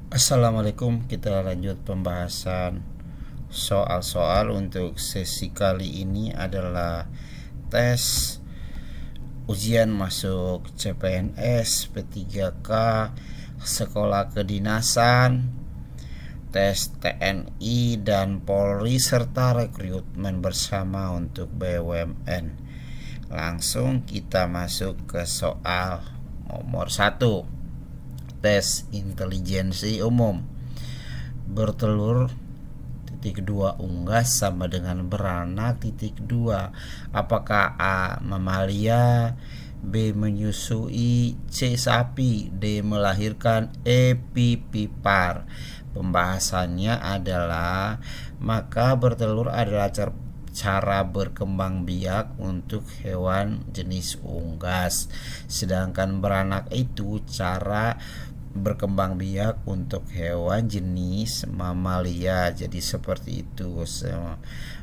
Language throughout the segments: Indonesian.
Assalamualaikum, kita lanjut pembahasan soal-soal. Untuk sesi kali ini adalah tes ujian masuk CPNS, P3K, sekolah kedinasan, tes TNI dan Polri, serta rekrutmen bersama untuk BUMN. Langsung kita masuk ke soal nomor 1. Tes intelijensi umum. Bertelur titik 2 unggas sama dengan beranak titik 2. Apakah A mamalia, B menyusui, C sapi, D melahirkan, E pipipar? Pembahasannya adalah maka bertelur adalah cara berkembang biak untuk hewan jenis unggas, sedangkan beranak itu cara berkembang biak untuk hewan jenis mamalia. Jadi seperti itu,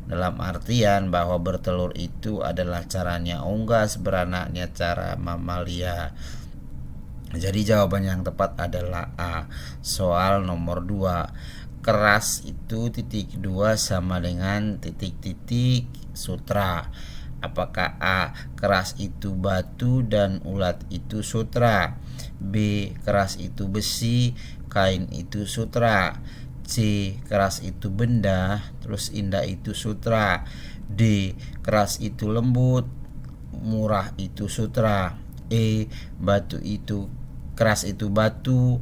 dalam artian bahwa bertelur itu adalah caranya unggas, beranaknya cara mamalia. Jadi jawaban yang tepat adalah A. Soal nomor 2. Keras itu titik 2 sama dengan titik-titik sutra. Apakah A. Keras itu batu dan ulat itu sutra? B. Keras itu besi, kain itu sutra? C. Keras itu benda, terus indah itu sutra? D. Keras itu lembut, murah itu sutra? E. Keras itu batu,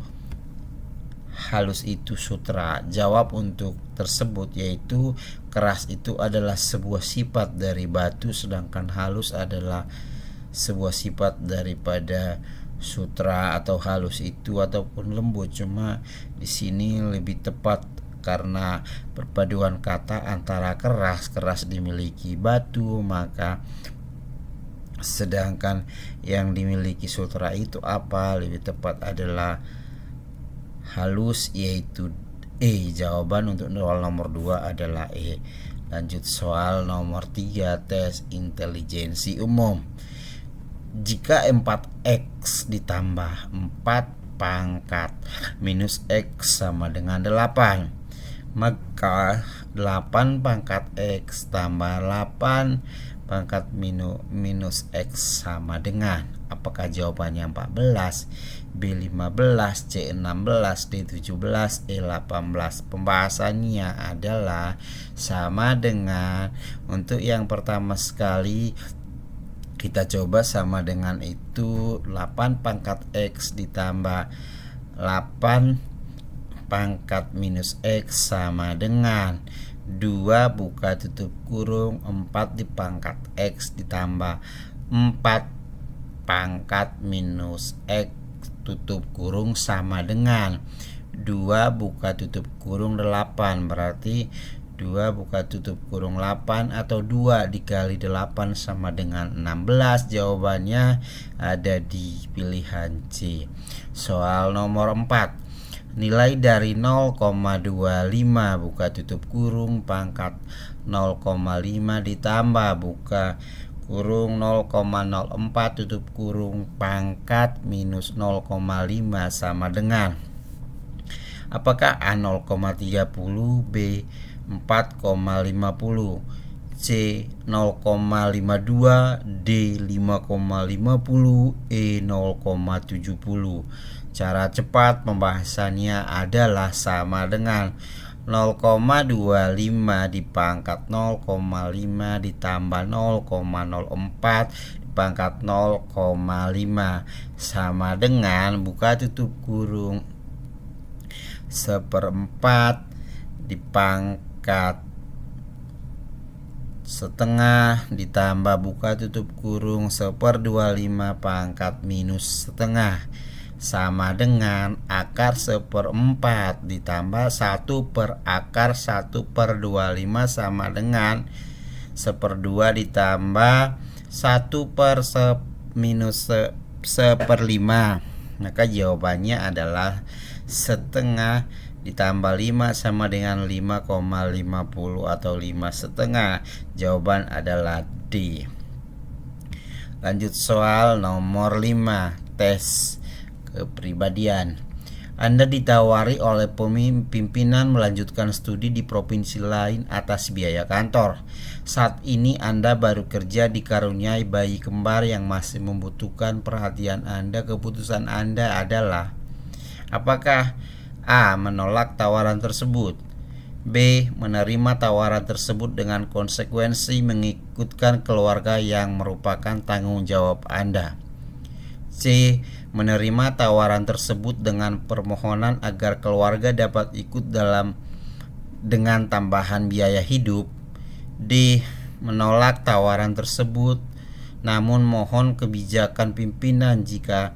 halus itu sutra. Jawab untuk tersebut yaitu keras itu adalah sebuah sifat dari batu, sedangkan halus adalah sebuah sifat daripada sutra atau halus itu ataupun lembut. Cuma di sini lebih tepat karena perpaduan kata antara keras dimiliki batu, maka sedangkan yang dimiliki sutra itu apa? Lebih tepat adalah halus, yaitu E. Jawaban untuk soal nomor 2 adalah E. Lanjut soal nomor 3, tes intelijensi umum. Jika 4x ditambah 4 pangkat minus x sama dengan 8, maka 8 pangkat x tambah 8 pangkat minus x sama dengan, apakah jawabannya 14, B 15, C 16, D 17, E 18? Pembahasannya adalah sama dengan, untuk yang pertama sekali kita coba sama dengan itu 8 pangkat x ditambah 8 pangkat minus x sama dengan 2 buka tutup kurung 4 di pangkat x ditambah 4 pangkat minus x tutup kurung sama dengan 2 buka tutup kurung 8. Berarti 2 buka tutup kurung 8 atau 2 dikali 8 sama dengan 16. Jawabannya ada di pilihan C. Soal nomor 4. Nilai dari 0,25 buka tutup kurung pangkat 0,5 ditambah buka kurung 0,04 tutup kurung pangkat minus 0,5 sama dengan, apakah A 0,30, B 4,50, C 0,52, D 5,50, E 0,70? Cara cepat pembahasannya adalah sama dengan 0,25 dipangkat 0,5 ditambah 0,04 dipangkat 0,5 sama dengan buka tutup kurung 1/4 dipangkat setengah ditambah buka tutup kurung 1/25 pangkat minus setengah sama dengan akar 1/4 ditambah 1 per akar 1/25 sama dengan 1/2 ditambah 1 per minus 1/5. Maka jawabannya adalah setengah ditambah 5 sama dengan 5,50 atau 5 setengah. Jawaban adalah D. Lanjut soal nomor 5, tes kepribadian. Anda ditawari oleh pimpinan melanjutkan studi di provinsi lain atas biaya kantor. Saat ini Anda baru kerja dikaruniai bayi kembar yang masih membutuhkan perhatian Anda. Keputusan Anda adalah: apakah A. menolak tawaran tersebut, B. menerima tawaran tersebut dengan konsekuensi mengikutkan keluarga yang merupakan tanggung jawab Anda, C. menerima tawaran tersebut dengan permohonan agar keluarga dapat ikut dengan tambahan biaya hidup, D. menolak tawaran tersebut namun mohon kebijakan pimpinan jika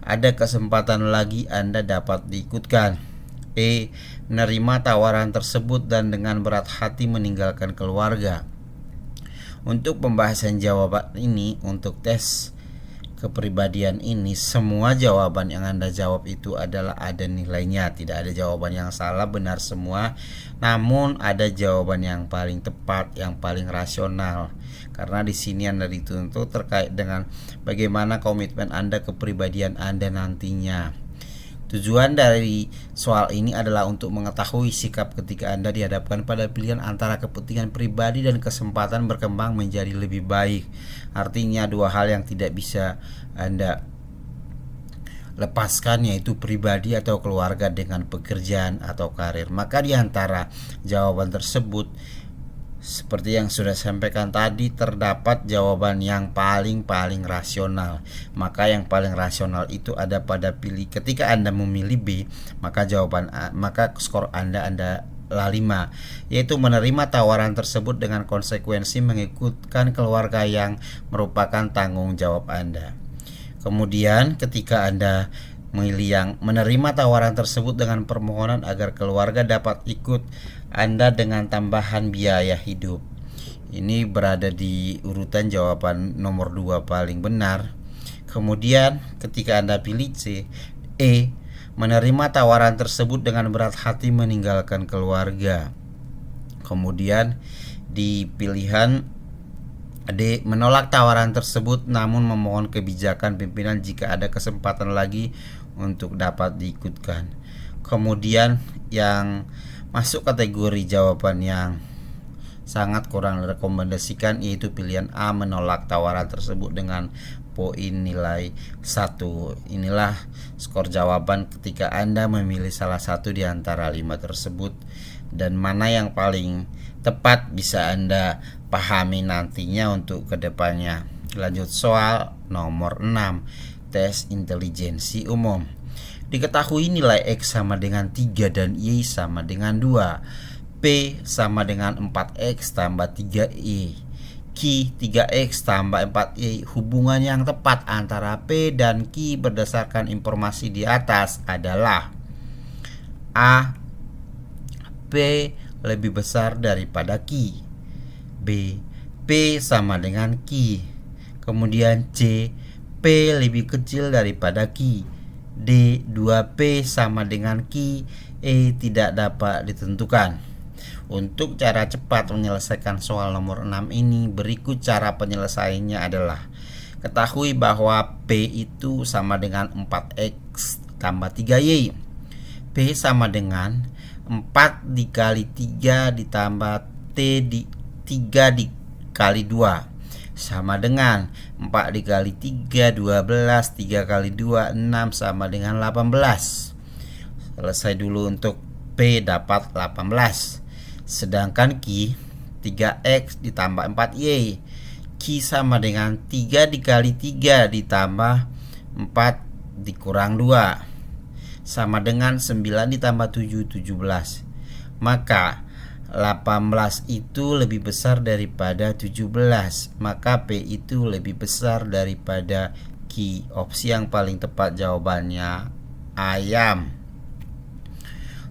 ada kesempatan lagi Anda dapat diikutkan, E. menerima tawaran tersebut dan dengan berat hati meninggalkan keluarga. Untuk pembahasan jawaban ini, untuk tes kepribadian ini, semua jawaban yang Anda jawab itu adalah ada nilainya. Tidak ada jawaban yang salah, benar semua. Namun ada jawaban yang paling tepat, yang paling rasional. Karena di sini Anda dituntut terkait dengan bagaimana komitmen Anda, kepribadian Anda nantinya. Tujuan dari soal ini adalah untuk mengetahui sikap ketika Anda dihadapkan pada pilihan antara kepentingan pribadi dan kesempatan berkembang menjadi lebih baik. Artinya dua hal yang tidak bisa Anda lepaskan, yaitu pribadi atau keluarga dengan pekerjaan atau karir. Maka di antara jawaban tersebut, seperti yang sudah sampaikan tadi, terdapat jawaban yang paling rasional. Maka yang paling rasional itu ada pada pilih. Ketika Anda memilih B, maka skor Anda adalah 5, yaitu menerima tawaran tersebut dengan konsekuensi mengikutkan keluarga yang merupakan tanggung jawab Anda. Kemudian ketika Anda memilih yang menerima tawaran tersebut dengan permohonan agar keluarga dapat ikut Anda dengan tambahan biaya hidup, ini berada di urutan jawaban nomor 2 paling benar. Kemudian ketika Anda pilih C, E, menerima tawaran tersebut dengan berat hati meninggalkan keluarga. Kemudian di pilihan D, menolak tawaran tersebut namun memohon kebijakan pimpinan jika ada kesempatan lagi untuk dapat diikutkan. Kemudian yang masuk kategori jawaban yang sangat kurang rekomendasikan yaitu pilihan A, menolak tawaran tersebut dengan poin nilai 1. Inilah skor jawaban ketika Anda memilih salah satu di antara 5 tersebut, dan mana yang paling tepat bisa Anda pahami nantinya untuk kedepannya. Lanjut soal nomor 6, tes intelijensi umum. Diketahui nilai X sama dengan 3 dan Y sama dengan 2. P sama dengan 4X tambah 3Y. Q 3X tambah 4Y. Hubungan yang tepat antara P dan Q berdasarkan informasi di atas adalah: A. P lebih besar daripada Q. B. P sama dengan Q. Kemudian C. P lebih kecil daripada Q. D. 2P sama dengan Q. E. tidak dapat ditentukan. Untuk cara cepat menyelesaikan soal nomor 6 ini, berikut cara penyelesaiannya adalah: ketahui bahwa P itu sama dengan 4X tambah 3Y. P sama dengan 4 dikali 3 ditambah T 3 dikali 2 sama dengan 4 dikali 3 12, 3 kali 2 6 sama dengan 18. Selesai dulu untuk P dapat 18. Sedangkan Q 3X ditambah 4Y. Q sama dengan 3 dikali 3 ditambah 4 dikurang 2 sama dengan 9 ditambah 7 17. Maka 18 itu lebih besar daripada 17, maka P itu lebih besar daripada Q. Opsi yang paling tepat jawabannya ayam.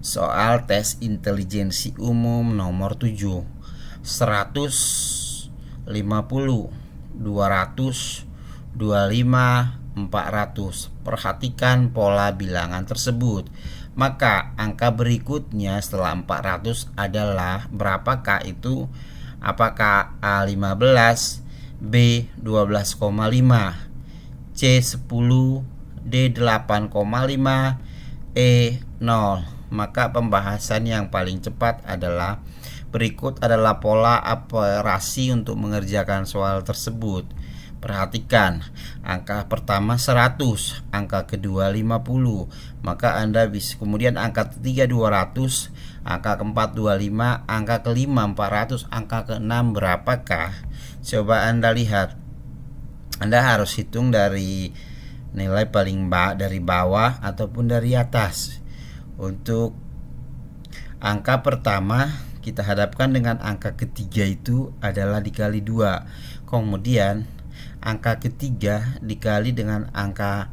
Soal tes intelijensi umum nomor 7. 100, 50, 200, 25, 400. Perhatikan pola bilangan tersebut. Maka angka berikutnya setelah 400 adalah berapakah itu? Apakah A 15, B 12,5, C 10, D 8,5, 0. Maka pembahasan yang paling cepat adalah berikut adalah pola operasi untuk mengerjakan soal tersebut. Perhatikan, angka pertama 100, angka kedua 50, maka Anda bisa, kemudian angka ketiga 200, angka keempat 25, angka kelima 400, angka keenam berapakah? Coba Anda lihat. Anda harus hitung dari nilai paling dari bawah ataupun dari atas. Untuk angka pertama kita hadapkan dengan angka ketiga itu adalah dikali 2. Kemudian angka ketiga dikali dengan angka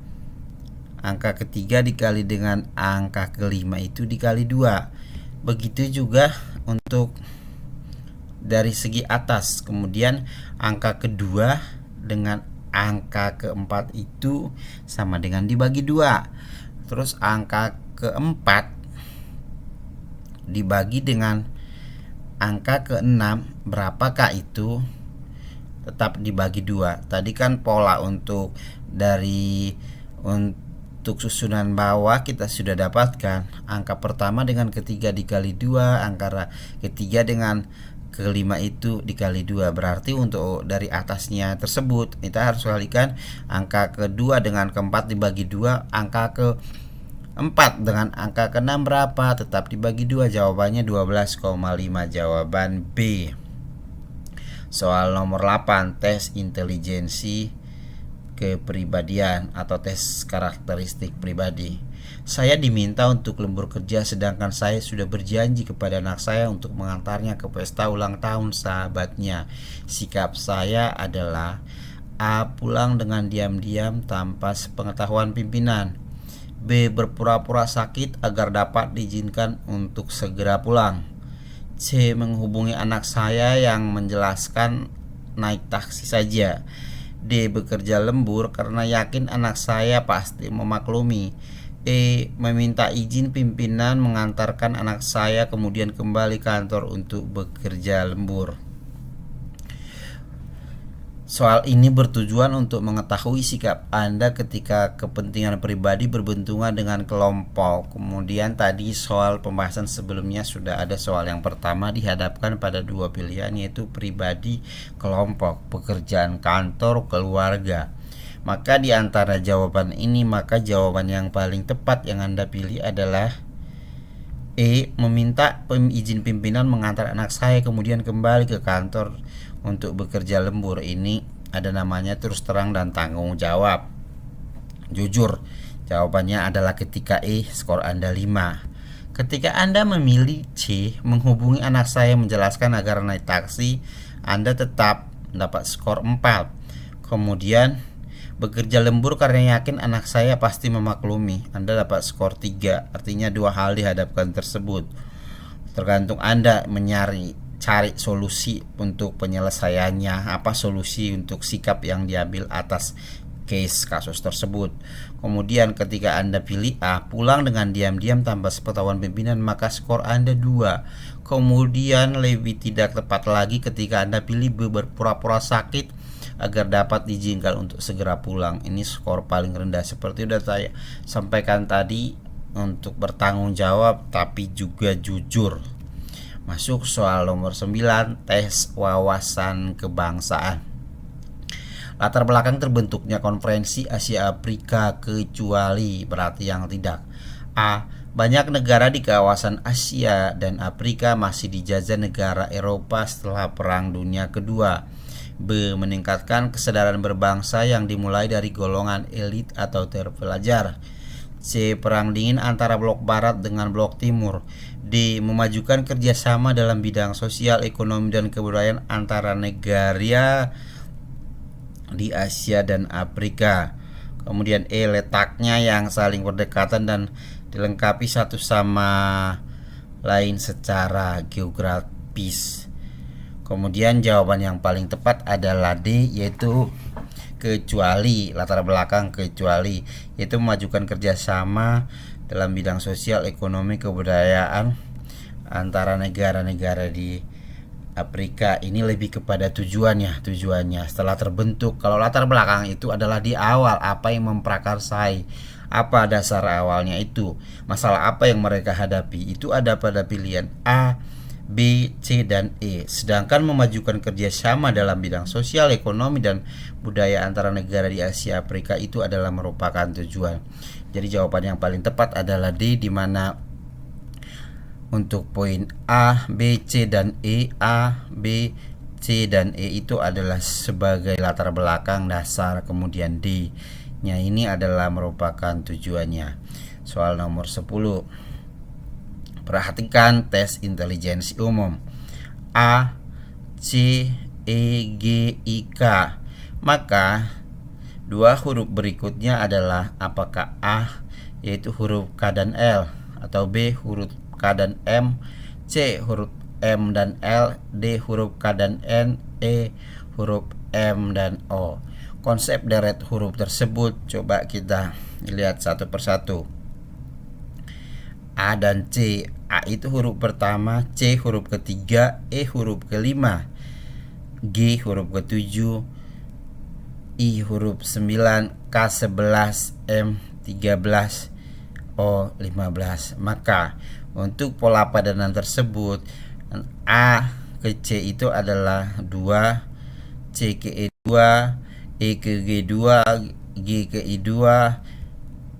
ketiga dikali dengan angka kelima itu dikali 2. Begitu juga untuk dari segi atas. Kemudian angka kedua dengan angka keempat itu sama dengan dibagi 2. Terus angka keempat dibagi dengan angka keenam, berapakah itu? Tetap dibagi 2. Tadi kan pola untuk susunan bawah kita sudah dapatkan. Angka pertama dengan ketiga dikali 2, angka ketiga dengan kelima itu dikali 2. Berarti untuk dari atasnya tersebut kita harus kalikan angka kedua dengan keempat dibagi 2, angka keempat dengan angka keenam berapa? Tetap dibagi 2. Jawabannya 12,5. Jawaban B. Soal nomor 8, tes intelijensi kepribadian atau tes karakteristik pribadi. Saya diminta untuk lembur kerja sedangkan saya sudah berjanji kepada anak saya untuk mengantarnya ke pesta ulang tahun sahabatnya. Sikap saya adalah A. Pulang dengan diam-diam tanpa sepengetahuan pimpinan. B. Berpura-pura sakit agar dapat diizinkan untuk segera pulang. C. Menghubungi anak saya yang menjelaskan naik taksi saja. D. Bekerja lembur karena yakin anak saya pasti memaklumi. E. Meminta izin pimpinan mengantarkan anak saya kemudian kembali kantor untuk bekerja lembur. Soal ini bertujuan untuk mengetahui sikap Anda ketika kepentingan pribadi berbenturan dengan kelompok. Kemudian tadi soal pembahasan sebelumnya sudah ada soal yang pertama dihadapkan pada 2 pilihan, yaitu pribadi, kelompok, pekerjaan kantor, keluarga. Maka di antara jawaban ini, maka jawaban yang paling tepat yang Anda pilih adalah E. Meminta izin pimpinan mengantar anak saya kemudian kembali ke kantor untuk bekerja lembur. Ini ada namanya terus terang dan tanggung jawab. Jujur, jawabannya adalah ketika E, skor Anda 5. Ketika Anda memilih C, menghubungi anak saya menjelaskan agar naik taksi, Anda tetap mendapat skor 4. Kemudian bekerja lembur karena yakin anak saya pasti memaklumi, Anda dapat skor 3. Artinya 2 hal dihadapkan tersebut. Tergantung Anda cari solusi untuk penyelesaiannya, apa solusi untuk sikap yang diambil atas kasus tersebut. Kemudian ketika Anda pilih A, pulang dengan diam-diam tanpa sepengetahuan pimpinan, maka skor Anda 2. Kemudian lebih tidak tepat lagi ketika Anda pilih B, berpura-pura sakit agar dapat diizinkan untuk segera pulang. Ini skor paling rendah. Seperti sudah saya sampaikan tadi, untuk bertanggung jawab tapi juga jujur. Masuk soal nomor 9, tes wawasan kebangsaan. Latar belakang terbentuknya konferensi Asia Afrika kecuali, berarti yang tidak. A. Banyak negara di kawasan Asia dan Afrika masih dijajah negara Eropa setelah Perang Dunia Kedua. B. Meningkatkan kesadaran berbangsa yang dimulai dari golongan elit atau terpelajar. C. Perang dingin antara blok barat dengan blok timur. D. Memajukan kerjasama dalam bidang sosial, ekonomi, dan kebudayaan antara negara di Asia dan Afrika. Kemudian E. Letaknya yang saling berdekatan dan dilengkapi satu sama lain secara geografis. Kemudian jawaban yang paling tepat adalah D, yaitu kecuali, latar belakang kecuali, yaitu memajukan kerjasama dalam bidang sosial, ekonomi, kebudayaan antara negara-negara di Afrika. Ini lebih kepada tujuannya setelah terbentuk. Kalau latar belakang itu adalah di awal, apa yang memprakarsai, Apa dasar awalnya itu? Masalah apa yang mereka hadapi? Itu ada pada pilihan A, B, C, dan E. Sedangkan memajukan kerjasama dalam bidang sosial, ekonomi, dan budaya antara negara di Asia Afrika itu adalah merupakan tujuan. Jadi jawaban yang paling tepat adalah D, di mana untuk poin A, B, C, dan E, A, B, C, dan E itu adalah sebagai latar belakang dasar, kemudian D nya ini adalah merupakan tujuannya. Soal nomor 10. Perhatikan tes intelijensi umum. A, C, E, G, I, K. Maka dua huruf berikutnya adalah apakah A yaitu huruf K dan L, atau B huruf K dan M, C huruf M dan L, D huruf K dan N, E huruf M dan O. Konsep deret huruf tersebut coba kita lihat satu persatu. A dan C. A itu huruf pertama, C huruf ketiga, E huruf kelima, G huruf ketujuh, I huruf 9, K 11, M 13, O 15. Maka untuk pola padanan tersebut A ke C itu adalah 2, C ke E2, E ke G2, G ke I2,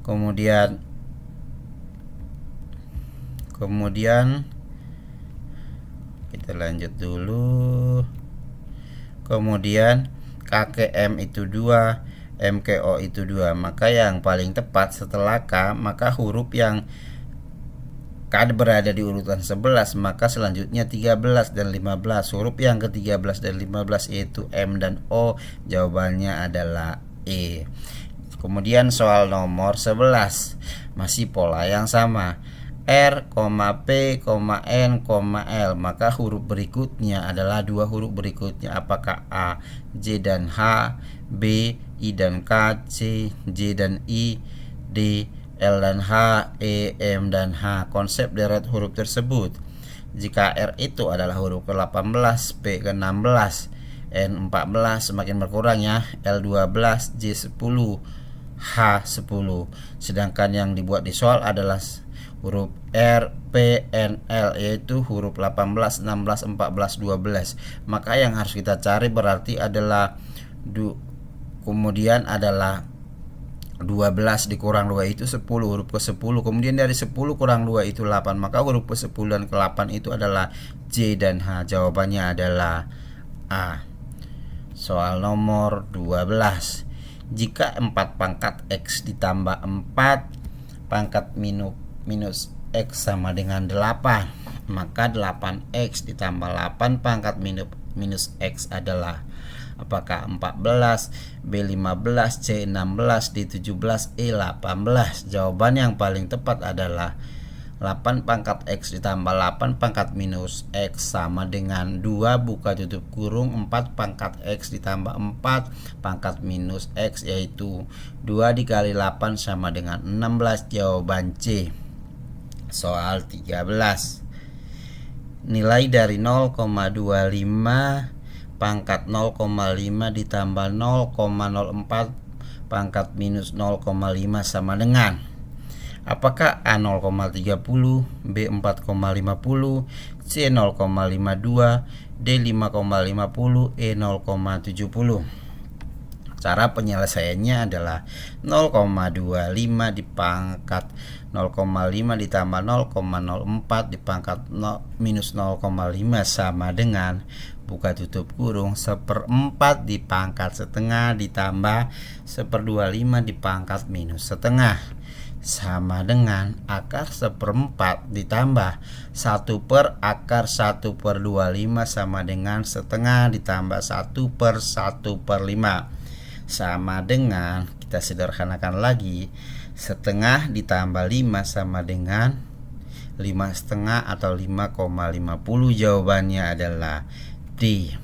kemudian kita lanjut dulu. Kemudian K ke M itu 2, M ke O itu 2. Maka yang paling tepat setelah K, maka huruf yang K berada di urutan 11, maka selanjutnya 13 dan 15. Huruf yang ke-13 dan 15 yaitu M dan O. Jawabannya adalah E. Kemudian soal nomor 11, masih pola yang sama. R, P, N, L. Maka huruf berikutnya adalah dua huruf berikutnya. Apakah A, J dan H, B, I dan K, C, J dan I, D, L dan H, E, M dan H. Konsep deret huruf tersebut. Jika R itu adalah huruf ke-18, P ke-16, N 14, semakin berkurang ya, L 12, J 10, H 10. Sedangkan yang dibuat di soal adalah huruf R, P, N, L, yaitu huruf 18, 16, 14, 12. Maka yang harus kita cari berarti adalah kemudian adalah 12 dikurang 2 itu 10, huruf ke-10. Kemudian dari 10 kurang 2 itu 8. Maka huruf ke-10 dan ke-8 itu adalah J dan H. Jawabannya adalah A. Soal nomor 12. Jika 4 pangkat X ditambah 4 pangkat minus X sama dengan 8, maka 8X ditambah 8 pangkat minus X adalah apakah 14, B 15, C 16, D 17, E 18. Jawaban yang paling tepat adalah 8 pangkat X ditambah 8 pangkat minus X sama dengan 2 buka tutup kurung 4 pangkat X ditambah 4 pangkat minus X, yaitu 2 dikali 8 sama dengan 16. Jawaban C. Soal 13. Nilai dari 0,25 pangkat 0,5 ditambah 0,04 pangkat minus 0,5 sama dengan apakah A 0,30, B 4,50, C 0,52, D 5,50, E 0,70. Cara penyelesaiannya adalah 0,25 dipangkat 0,5 ditambah 0,04 dipangkat minus 0,5 sama dengan buka tutup kurung 1/4 dipangkat setengah ditambah 1/25 dipangkat minus setengah sama dengan akar 1/4 ditambah 1 per akar 1/25 sama dengan setengah ditambah 1/1/5 sama dengan, kita sederhanakan lagi, setengah ditambah 5 sama dengan 5,5 atau 5,50. Jawabannya adalah D.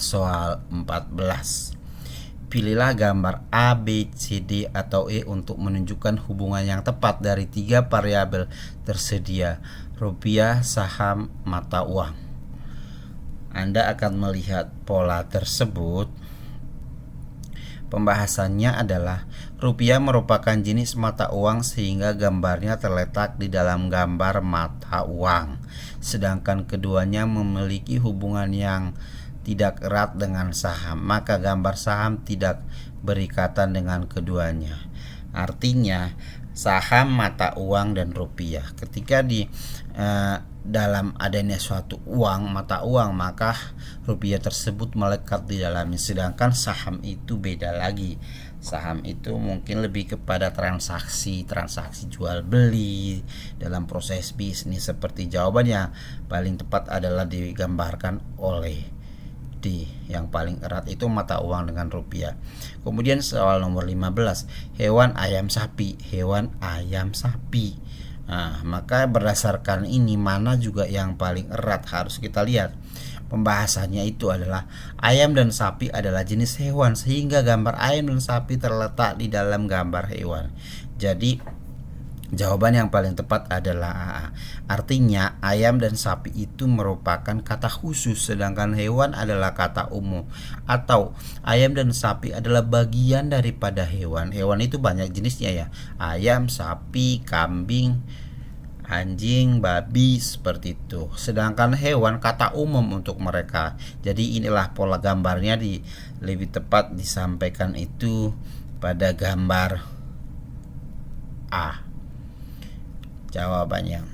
Soal 14. Pilihlah gambar A, B, C, D, atau E untuk menunjukkan hubungan yang tepat dari 3 variabel tersedia: rupiah, saham, mata uang. Anda akan melihat pola tersebut. Pembahasannya adalah rupiah merupakan jenis mata uang sehingga gambarnya terletak di dalam gambar mata uang. Sedangkan keduanya memiliki hubungan yang tidak erat dengan saham, maka gambar saham tidak berikatan dengan keduanya. Artinya saham, mata uang, dan rupiah. Ketika di dalam adanya suatu uang, mata uang, maka rupiah tersebut melekat di dalamnya. Sedangkan saham itu beda lagi. Saham itu mungkin lebih kepada transaksi jual beli dalam proses bisnis. Seperti jawabannya paling tepat adalah digambarkan oleh D. Yang paling erat itu mata uang dengan rupiah. Kemudian soal nomor 15, hewan ayam sapi. Nah, maka berdasarkan ini mana juga yang paling erat harus kita lihat. Pembahasannya itu adalah ayam dan sapi adalah jenis hewan sehingga gambar ayam dan sapi terletak di dalam gambar hewan. Jadi jawaban yang paling tepat adalah A. Artinya ayam dan sapi itu merupakan kata khusus sedangkan hewan adalah kata umum. Atau ayam dan sapi adalah bagian daripada hewan. Hewan itu banyak jenisnya ya. Ayam, sapi, kambing, anjing, babi, seperti itu. Sedangkan hewan kata umum untuk mereka. Jadi inilah pola gambarnya lebih tepat disampaikan itu pada gambar A. Jawabannya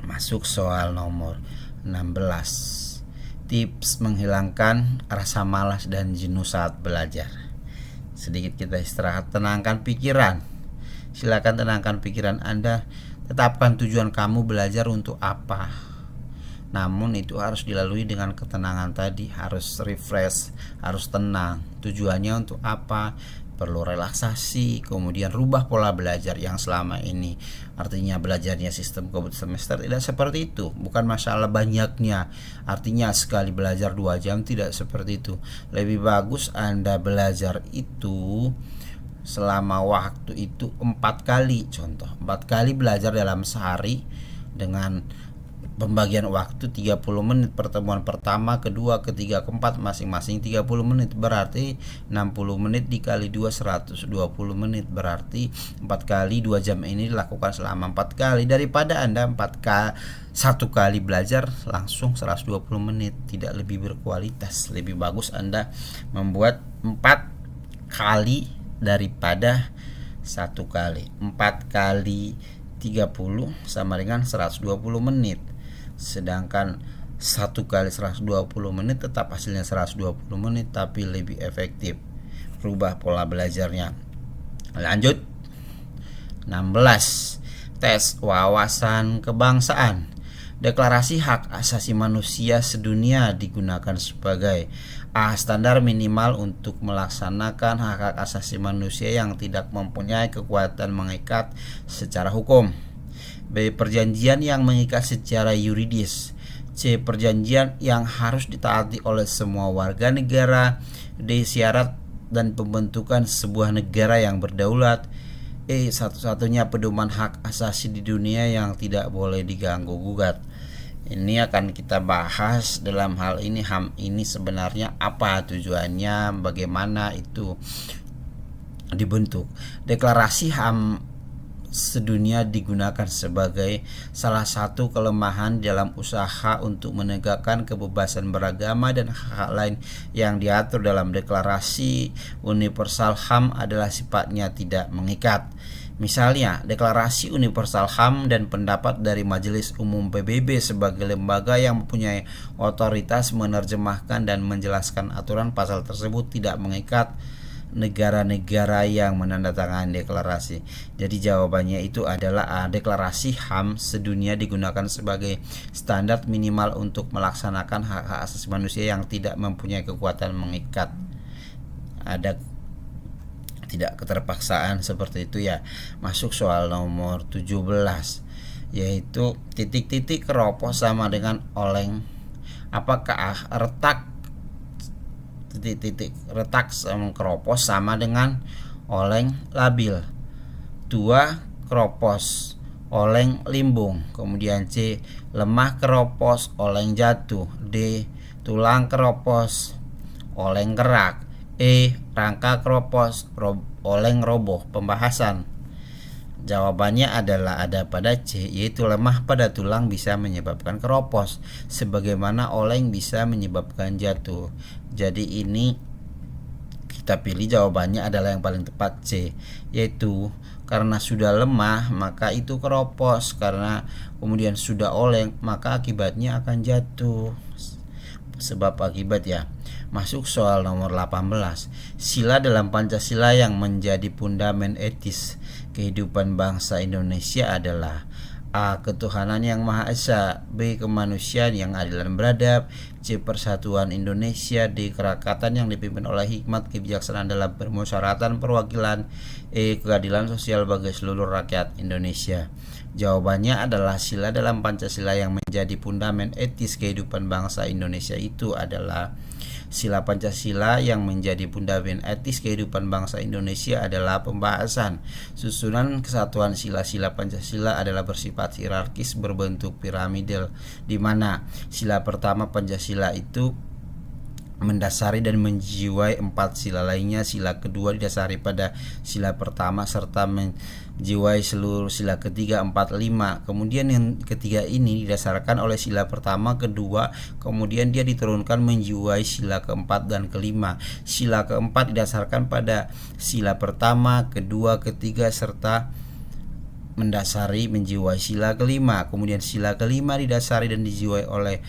masuk soal nomor 16. Tips menghilangkan rasa malas dan jenuh saat belajar. Sedikit kita istirahat, tenangkan pikiran. Silakan tenangkan pikiran Anda. Tetapkan tujuan kamu belajar untuk apa. Namun itu harus dilalui dengan ketenangan tadi, harus refresh, harus tenang. Tujuannya untuk apa? Perlu relaksasi, kemudian rubah pola belajar yang selama ini. Artinya belajarnya sistem kebut semester tidak seperti itu. Bukan masalah banyaknya. Artinya sekali belajar 2 jam tidak seperti itu. Lebih bagus Anda belajar itu selama waktu itu 4 kali. Contoh 4 kali belajar dalam sehari dengan pembagian waktu 30 menit pertemuan pertama, kedua, ketiga, keempat masing-masing 30 menit. Berarti 60 menit dikali 2 120 menit. Berarti 4 kali 2 jam ini dilakukan selama 4 kali. Daripada Anda 1 kali belajar langsung 120 menit, tidak lebih berkualitas. Lebih bagus Anda membuat 4 kali daripada 1 kali. 4 kali 30 sama dengan 120 menit. Sedangkan 1 kali 120 menit tetap hasilnya 120 menit tapi lebih efektif. Rubah pola belajarnya. Lanjut 16. Tes wawasan kebangsaan. Deklarasi Hak Asasi Manusia Sedunia digunakan sebagai A. Standar minimal untuk melaksanakan hak asasi manusia yang tidak mempunyai kekuatan mengikat secara hukum. B. Perjanjian yang mengikat secara yuridis. C. Perjanjian yang harus ditaati oleh semua warga negara. D. Syarat dan pembentukan sebuah negara yang berdaulat. E. Satu-satunya pedoman hak asasi di dunia yang tidak boleh diganggu-gugat. Ini akan kita bahas dalam hal ini. HAM ini sebenarnya apa tujuannya, bagaimana itu dibentuk. Deklarasi HAM sedunia digunakan sebagai salah satu kelemahan dalam usaha untuk menegakkan kebebasan beragama dan hak-hak lain yang diatur dalam deklarasi universal HAM adalah sifatnya tidak mengikat. Misalnya, Deklarasi Universal HAM dan pendapat dari Majelis Umum PBB sebagai lembaga yang mempunyai otoritas menerjemahkan dan menjelaskan aturan pasal tersebut tidak mengikat negara-negara yang menandatangani deklarasi. Jadi jawabannya itu adalah Deklarasi HAM sedunia digunakan sebagai standar minimal untuk melaksanakan hak-hak asasi manusia yang tidak mempunyai kekuatan mengikat. Ada tidak keterpaksaan seperti itu ya. Masuk soal nomor 17, yaitu titik-titik keropos sama dengan oleng. Apakah retak titik-titik retak sama keropos sama dengan oleng labil? 2. Keropos oleng limbung. Kemudian C. Lemah keropos oleng jatuh. D. Tulang keropos oleng gerak. Rangka keropos, oleng roboh. Pembahasan. Jawabannya adalah ada pada C, yaitu lemah pada tulang bisa menyebabkan keropos, sebagaimana oleng bisa menyebabkan jatuh. Jadi ini kita pilih jawabannya adalah yang paling tepat C, yaitu karena sudah lemah maka itu keropos, karena kemudian sudah oleng maka akibatnya akan jatuh. Sebab akibat ya. Masuk soal nomor 18. Sila dalam Pancasila yang menjadi fundament etis kehidupan bangsa Indonesia adalah A. Ketuhanan yang Maha Esa, B. Kemanusiaan yang adil dan beradab, C. Persatuan Indonesia, D. Kerakatan yang dipimpin oleh hikmat kebijaksanaan dalam permusyawaratan perwakilan, E. Keadilan sosial bagi seluruh rakyat Indonesia. Jawabannya adalah sila dalam Pancasila yang menjadi fundament etis kehidupan bangsa Indonesia itu adalah sila Pancasila yang menjadi fundament etis kehidupan bangsa Indonesia adalah pembahasan. Susunan kesatuan sila-sila Pancasila adalah bersifat hierarkis berbentuk piramidal, di mana sila pertama Pancasila itu mendasari dan menjiwai 4 sila lainnya. Sila kedua didasari pada sila pertama serta menjiwai seluruh sila ketiga, 4, 5. Kemudian yang ketiga ini didasarkan oleh sila pertama, kedua, kemudian dia diturunkan menjiwai sila keempat dan kelima. Sila keempat didasarkan pada sila pertama, kedua, ketiga serta mendasari menjiwai sila kelima. Kemudian sila kelima didasari dan dijiwai oleh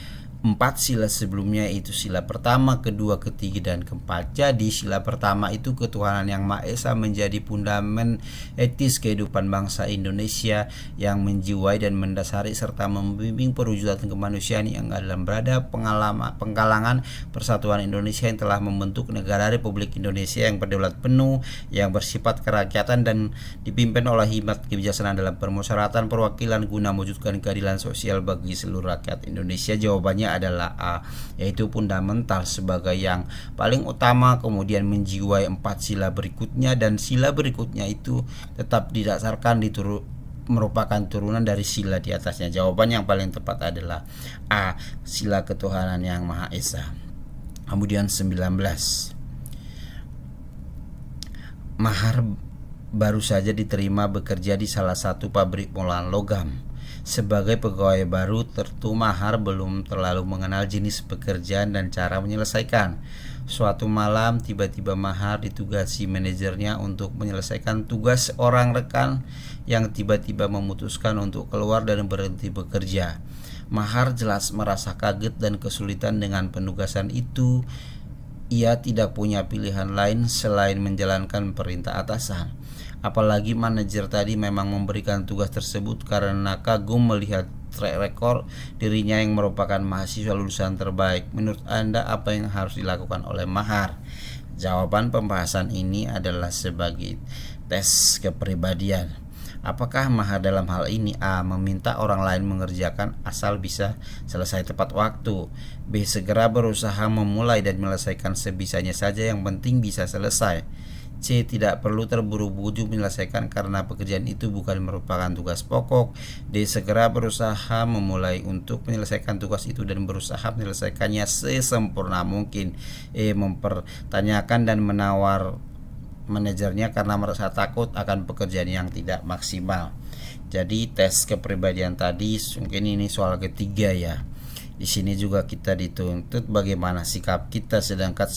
4 sila sebelumnya, yaitu sila pertama, kedua, ketiga, dan keempat. Jadi sila pertama itu ketuhanan yang Maha Esa menjadi fundament etis kehidupan bangsa Indonesia yang menjiwai dan mendasari serta membimbing perwujudan kemanusiaan yang adil dan beradab, penggalangan persatuan Indonesia yang telah membentuk negara Republik Indonesia yang berdaulat penuh, yang bersifat kerakyatan dan dipimpin oleh hikmat kebijaksanaan dalam permusyawaratan perwakilan guna mewujudkan keadilan sosial bagi seluruh rakyat Indonesia. Jawabannya adalah A, yaitu fundamental sebagai yang paling utama, kemudian menjiwai 4 sila berikutnya, dan sila berikutnya itu tetap didasarkan merupakan turunan dari sila di atasnya. Jawaban yang paling tepat adalah A, sila ketuhanan yang Maha Esa. Kemudian 19. Mahar baru saja diterima bekerja di salah satu pabrik pengolahan logam. Sebagai pegawai baru, tentu Mahar belum terlalu mengenal jenis pekerjaan dan cara menyelesaikan. Suatu malam, tiba-tiba Mahar ditugasi manajernya untuk menyelesaikan tugas seorang rekan yang tiba-tiba memutuskan untuk keluar dan berhenti bekerja. Mahar jelas merasa kaget dan kesulitan dengan penugasan itu. Ia tidak punya pilihan lain selain menjalankan perintah atasan. Apalagi manajer tadi memang memberikan tugas tersebut karena kagum melihat track record dirinya yang merupakan mahasiswa lulusan terbaik. Menurut Anda apa yang harus dilakukan oleh Mahar? Jawaban pembahasan ini adalah sebagai tes kepribadian. Apakah Mahar dalam hal ini A. meminta orang lain mengerjakan asal bisa selesai tepat waktu, B. segera berusaha memulai dan menyelesaikan sebisanya saja yang penting bisa selesai, C. tidak perlu terburu-buru menyelesaikan karena pekerjaan itu bukan merupakan tugas pokok, D. segera berusaha memulai untuk menyelesaikan tugas itu dan berusaha menyelesaikannya sesempurna mungkin, E. mempertanyakan dan menawar manajernya karena merasa takut akan pekerjaan yang tidak maksimal. Jadi tes kepribadian tadi mungkin ini soal ketiga ya. Di sini juga kita dituntut bagaimana sikap kita, sedangkan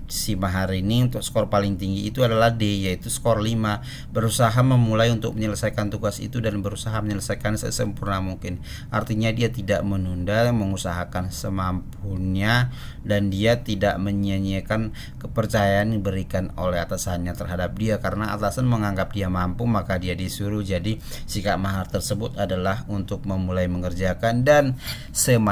si Mahar ini untuk skor paling tinggi itu adalah D, yaitu skor 5. Berusaha memulai untuk menyelesaikan tugas itu dan berusaha menyelesaikan sesempurna mungkin. Artinya dia tidak menunda, mengusahakan semampunya, dan dia tidak menyia-nyiakan kepercayaan yang diberikan oleh atasannya terhadap dia. Karena atasan menganggap dia mampu maka dia disuruh. Jadi sikap Mahar tersebut adalah untuk memulai mengerjakan dan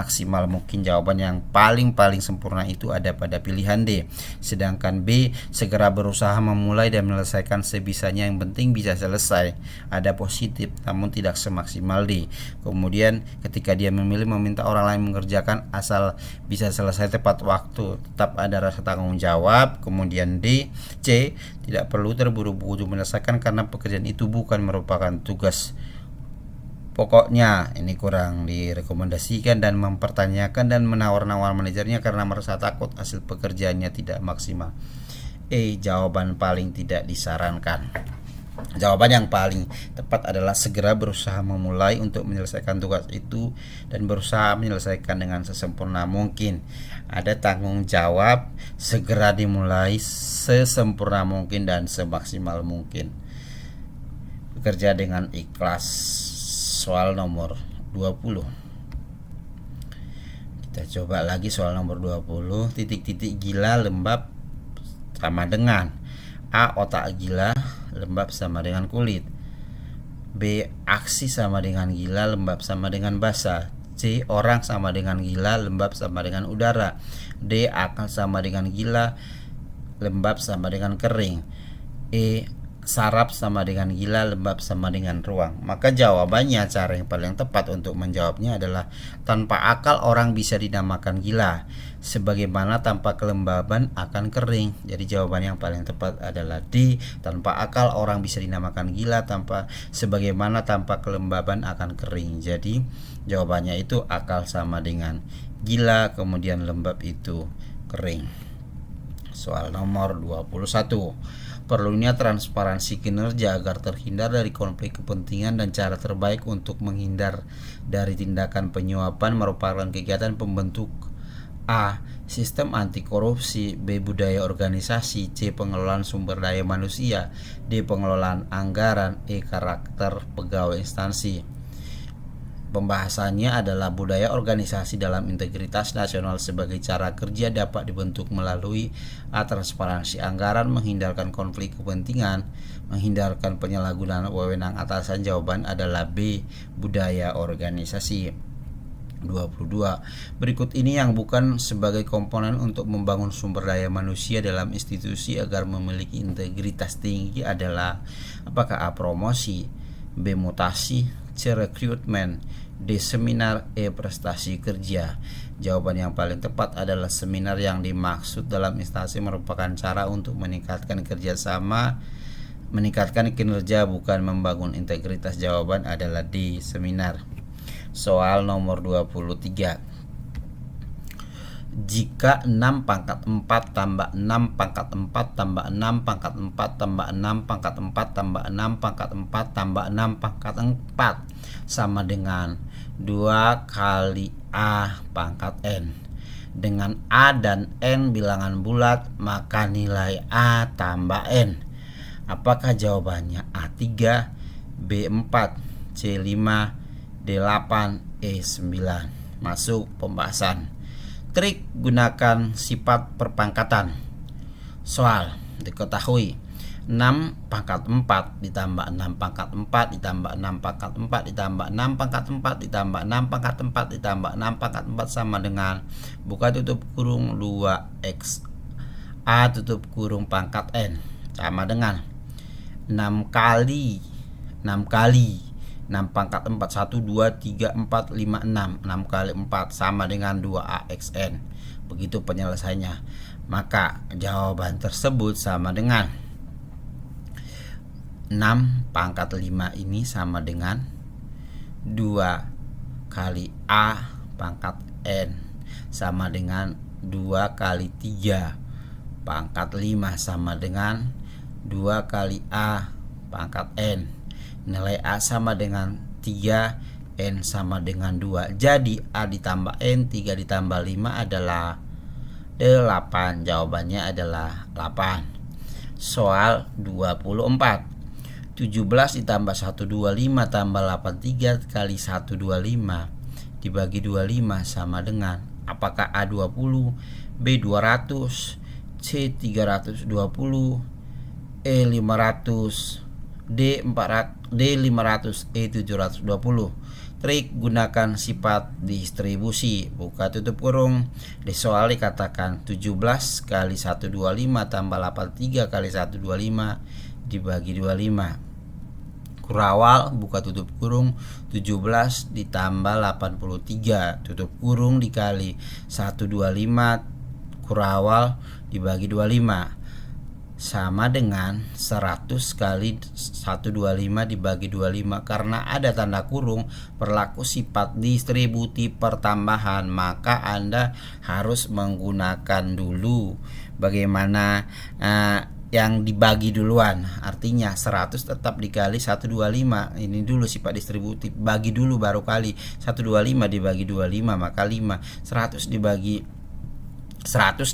maksimal mungkin. Jawaban yang paling sempurna itu ada pada pilihan D. Sedangkan B, segera berusaha memulai dan menyelesaikan sebisanya yang penting bisa selesai, ada positif namun tidak semaksimal D. Kemudian ketika dia memilih meminta orang lain mengerjakan asal bisa selesai tepat waktu, tetap ada rasa tanggung jawab. Kemudian D, C, tidak perlu terburu-buru menyelesaikan karena pekerjaan itu bukan merupakan tugas pokoknya. Ini kurang direkomendasikan dan mempertanyakan dan menawar-nawar manajernya karena merasa takut hasil pekerjaannya tidak maksimal. Jawaban paling tidak disarankan. Jawaban yang paling tepat adalah segera berusaha memulai untuk menyelesaikan tugas itu dan berusaha menyelesaikan dengan sesempurna mungkin. Ada tanggung jawab segera dimulai sesempurna mungkin dan semaksimal mungkin. Bekerja dengan ikhlas. Soal nomor 20. Kita coba lagi soal nomor 20. Titik-titik gila lembab sama dengan A. Otak gila lembab sama dengan kulit. B. Aksi sama dengan gila lembab sama dengan basah. C. Orang sama dengan gila lembab sama dengan udara. D. Akal sama dengan gila lembab sama dengan kering. E. Saraf sama dengan gila lembab sama dengan ruang. Maka jawabannya, cara yang paling tepat untuk menjawabnya adalah tanpa akal orang bisa dinamakan gila, sebagaimana tanpa kelembaban akan kering. Jadi jawaban yang paling tepat adalah D. Tanpa akal orang bisa dinamakan gila, sebagaimana tanpa kelembaban akan kering. Jadi jawabannya itu akal sama dengan gila, kemudian lembab itu kering. Soal nomor 21. Perlunya transparansi kinerja agar terhindar dari konflik kepentingan, dan cara terbaik untuk menghindar dari tindakan penyuapan merupakan kegiatan pembentuk A. Sistem anti korupsi. B. Budaya organisasi. C. Pengelolaan sumber daya manusia. D. Pengelolaan anggaran. E. Karakter pegawai instansi. Pembahasannya adalah budaya organisasi dalam integritas nasional sebagai cara kerja dapat dibentuk melalui A. Transparansi anggaran, menghindarkan konflik kepentingan, menghindarkan penyalahgunaan wewenang atasan. Jawaban adalah B. Budaya organisasi. 22. Berikut ini yang bukan sebagai komponen untuk membangun sumber daya manusia dalam institusi agar memiliki integritas tinggi adalah apakah A. Promosi, B. Mutasi, C. Rekrutmen, D. Seminar, E. Prestasi kerja. Jawaban yang paling tepat adalah seminar. Yang dimaksud dalam instansi merupakan cara untuk meningkatkan kerjasama, meningkatkan kinerja, bukan membangun integritas. Jawaban adalah D. Seminar. Soal nomor 23. Jika 6 pangkat 4 tambah 6 pangkat 4 tambah 6 pangkat 4 tambah 6 pangkat 4 tambah 6 pangkat 4 tambah 6 pangkat 4 sama dengan 2 kali A pangkat N. Dengan A dan N bilangan bulat, maka nilai A tambah N. Apakah jawabannya A3, B4, C5, D8, E9? Masuk pembahasan. Trik gunakan sifat perpangkatan. Soal diketahui 6 pangkat 4 ditambah 6 pangkat 4 ditambah 6 pangkat 4 ditambah 6 pangkat 4 ditambah 6 pangkat 4 ditambah 6 pangkat 4 sama dengan buka tutup kurung 2x A tutup kurung pangkat N sama dengan 6 kali 6 pangkat 4 1 2 3 4 5 6 6 kali 4 sama dengan 2AXN. Begitu penyelesaiannya. Maka jawaban tersebut sama dengan 6 pangkat 5 ini sama dengan 2 kali A pangkat N sama dengan 2 kali 3 pangkat 5 sama dengan 2 kali A pangkat N. Nilai A sama dengan 3, N sama dengan 2. Jadi A ditambah N, 3 ditambah 5 adalah 8. Jawabannya adalah 8. Soal 24. 17 ditambah 125 tambah 83 kali 125 dibagi 25 sama dengan apakah A 20, B 200, C 320, E 500, D 500, E 720. Trik gunakan sifat distribusi. Buka tutup kurung. Di soal dikatakan 17 kali 125 tambah 83 kali 125 dibagi 25. Kurawal buka tutup kurung 17 ditambah 83 tutup kurung dikali 125 kurawal dibagi 25 sama dengan 100 kali 125 dibagi 25. Karena ada tanda kurung berlaku sifat distributif pertambahan, maka Anda harus menggunakan dulu bagaimana yang dibagi duluan, artinya 100 tetap dikali 125. Ini dulu sifat distributif, bagi dulu baru kali. 125 dibagi 25 maka 5. 100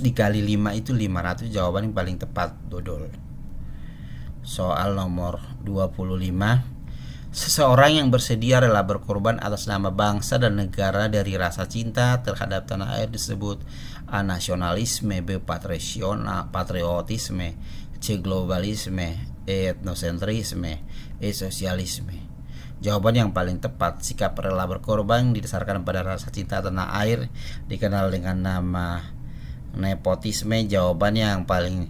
dikali 5 itu 500. Jawaban yang paling tepat, dodol. Soal nomor 25. Seseorang yang bersedia rela berkorban atas nama bangsa dan negara dari rasa cinta terhadap tanah air disebut A. Nasionalisme, B. Patriotisme, C. Globalisme, E. Etnosentrisme, E. Sosialisme. Jawaban yang paling tepat, sikap rela berkorban didasarkan pada rasa cinta tanah air dikenal dengan nama nepotisme. Jawaban yang paling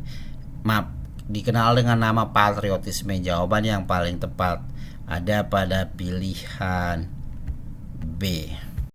dikenal dengan nama patriotisme. Jawaban yang paling tepat ada pada pilihan B.